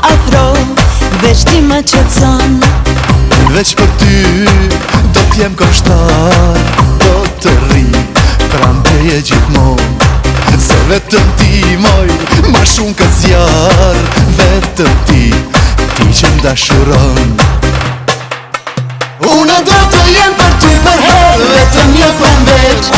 afro, veç ti më qetson. Veç për ty do t'jem kështar, do të rri pram teje gjithmon. Se vetëm ti moj, ma shumë këtë zjarë, vetëm ti që m'dashuron. Unë do të jem për ty për herë, vetëm një për veç.